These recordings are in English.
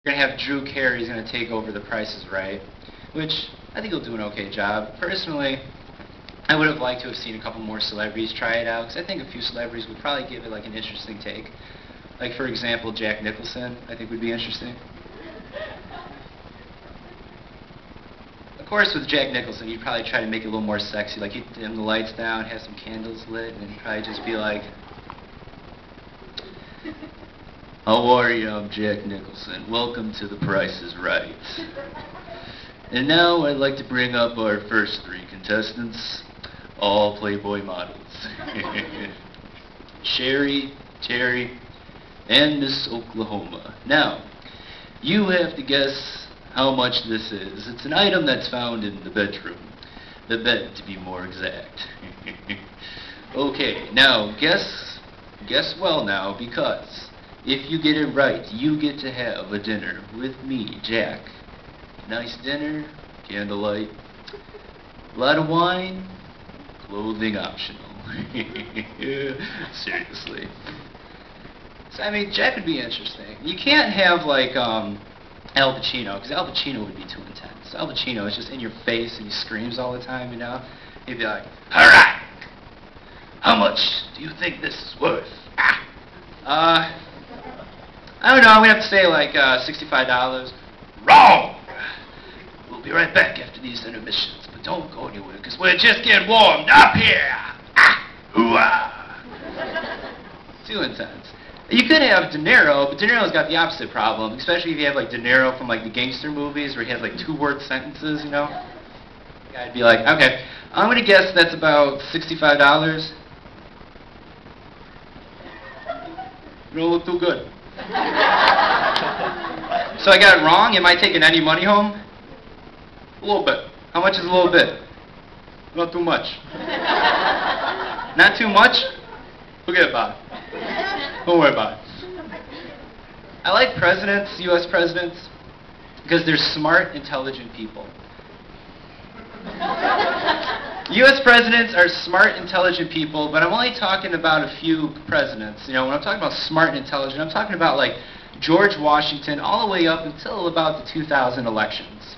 You're going to have Drew Carey's going to take over The Price is Right, which I think he'll do an okay job. Personally, I would have liked to have seen a couple more celebrities try it out, because I think a few celebrities would probably give it like an interesting take. Like, for example, Jack Nicholson, I think would be interesting. Of course, with Jack Nicholson, you'd probably try to make it a little more sexy. Like, you'd dim the lights down, have some candles lit, and he'd probably just be like, "How are you? I'm Jack Nicholson. Welcome to The Price is Right. And now I'd like to bring up our first 3 contestants, all Playboy models. Sherry, Terry, and Miss Oklahoma. Now, you have to guess how much this is. It's an item that's found in the bedroom. The bed, to be more exact. Okay, now guess well now, because if you get it right, you get to have a dinner with me, Jack. Nice dinner, candlelight, a lot of wine, clothing optional. Seriously. So, I mean, Jack would be interesting. You can't have, like, Al Pacino, because Al Pacino would be too intense. Al Pacino is just in your face and he screams all the time, you know? He'd be like, "All right, how much do you think this is worth?" I don't know, I'm going to have to say, like, $65. Wrong! We'll be right back after these intermissions, but don't go anywhere, because we're just getting warmed up here. Hoo-ah! Too intense. You could have De Niro, but De Niro's got the opposite problem, especially if you have, like, De Niro from, like, the gangster movies where he has, like, 2-word sentences, you know? The guy'd be like, okay, I'm going to guess that's about $65. You don't look too good. So I got it wrong? Am I taking any money home? A little bit. How much is a little bit? Not too much. Not too much? Forget about it. Don't worry about it. I like presidents, U.S. presidents, because they're smart, intelligent people. U.S. presidents are smart, intelligent people, but I'm only talking about a few presidents. You know, when I'm talking about smart and intelligent, I'm talking about, like, George Washington all the way up until about the 2000 elections.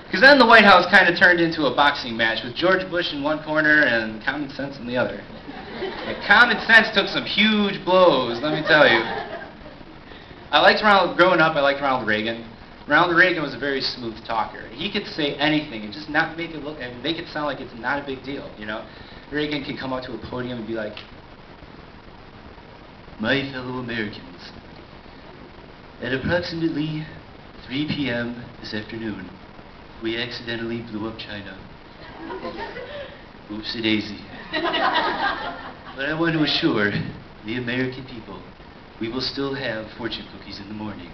Because then the White House kind of turned into a boxing match with George Bush in one corner and common sense in the other. And common sense took some huge blows, let me tell you. Growing up, I liked Ronald Reagan. Ronald Reagan was a very smooth talker. He could say anything and just not make it look and make it sound like it's not a big deal, you know? Reagan could come up to a podium and be like, "My fellow Americans, at approximately 3 p.m. this afternoon, we accidentally blew up China. Oopsie daisy. But I want to assure the American people we will still have fortune cookies in the morning."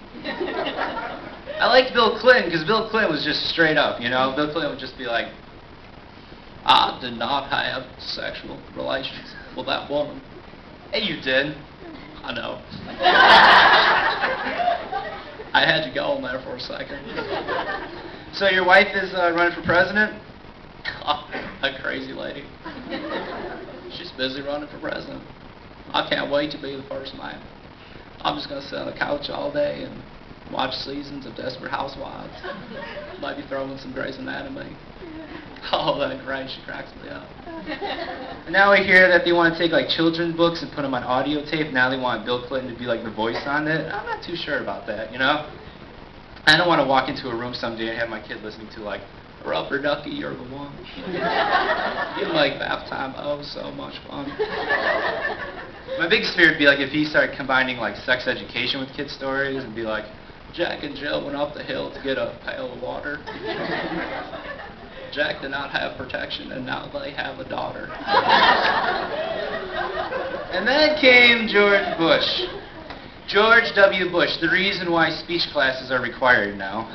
I liked Bill Clinton, because Bill Clinton was just straight up, you know? Bill Clinton would just be like, "I did not have sexual relations with that woman." Hey, you did. I know. I had you going there for a second. So your wife is running for president? A crazy lady. She's busy running for president. I can't wait to be the first man. I'm just going to sit on the couch all day and watch seasons of Desperate Housewives. Maybe throw in some Grey's Anatomy. Oh, that great. She cracks me up. And now we hear that they want to take, like, children's books and put them on audio tape. Now they want Bill Clinton to be, like, the voice on it. I'm not too sure about that, you know? I don't want to walk into a room someday and have my kid listening to, like, "Rubber Ducky, you're the one." You like bath time. Oh, so much fun. My biggest fear would be, like, if he started combining, like, sex education with kid stories and be like, "Jack and Jill went up the hill to get a pail of water. Jack did not have protection, and now they have a daughter." And then came George Bush. George W. Bush, the reason why speech classes are required now.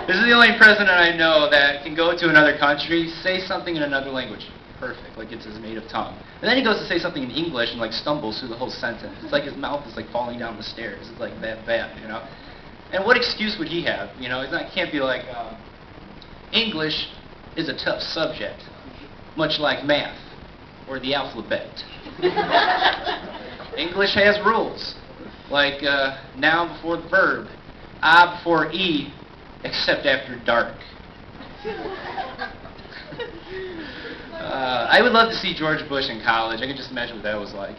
This is the only president I know that can go to another country, say something in another language. Perfect, like it's his native tongue. And then he goes to say something in English and, like, stumbles through the whole sentence. It's like his mouth is, like, falling down the stairs. It's, like, that bad, you know? And what excuse would he have? You know, he can't be like, English is a tough subject, much like math or the alphabet. English has rules. Like noun before the verb, I before E, except after dark. I would love to see George Bush in college. I can just imagine what that was like.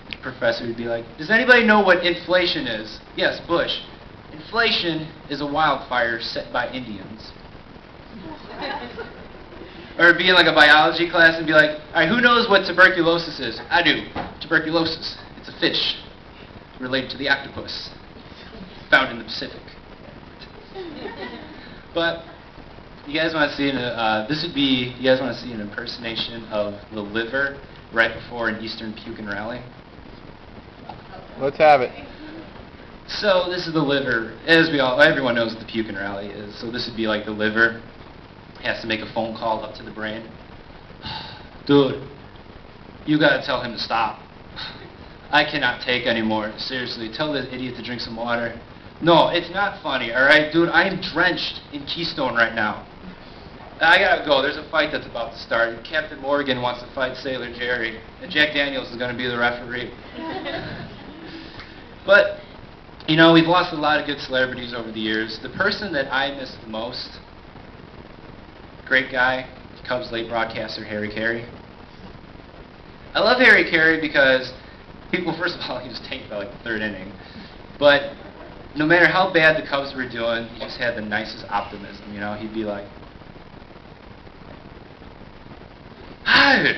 The professor would be like, does anybody know what inflation is? Yes, Bush. Inflation is a wildfire set by Indians. Or be in like a biology class and be like, all right, who knows what tuberculosis is? I do. Tuberculosis. It's a fish related to the octopus found in the Pacific. But you guys want to see you guys want to see an impersonation of the liver right before an Eastern puke and rally? Let's have it. So this is the liver, as everyone knows what the puke and rally is. So this would be like the liver has to make a phone call up to the brain. Dude, you gotta tell him to stop. I cannot take anymore. Seriously, tell this idiot to drink some water. No, it's not funny, alright? Dude, I am drenched in Keystone right now. I gotta go. There's a fight that's about to start. Captain Morgan wants to fight Sailor Jerry, and Jack Daniels is gonna be the referee. But, you know, we've lost a lot of good celebrities over the years. The person that I miss the most, great guy, Cubs late broadcaster Harry Carey. I love Harry Carey because people, first of all, he was tanked by like the third inning. But no matter how bad the Cubs were doing, he just had the nicest optimism, you know. He'd be like, hi!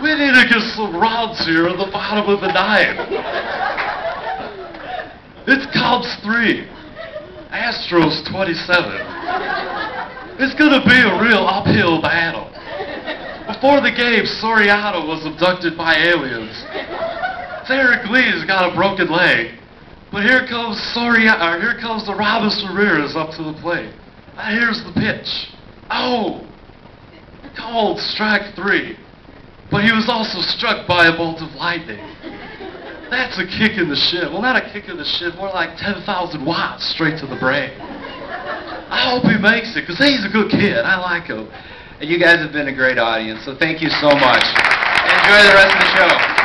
We need to get some rods here at the bottom of the ninth. It's Cubs 3, Astros 27. It's going to be a real uphill battle. Before the game, Soriano was abducted by aliens. Derek Lee's got a broken leg. But here comes the Robinson Ramirez up to the plate. Now here's the pitch. Oh! Called strike 3. But he was also struck by a bolt of lightning. That's a kick in the shin. Well, not a kick in the shin, more like 10,000 watts straight to the brain. I hope he makes it, because he's a good kid. I like him. And you guys have been a great audience, so thank you so much. Enjoy the rest of the show.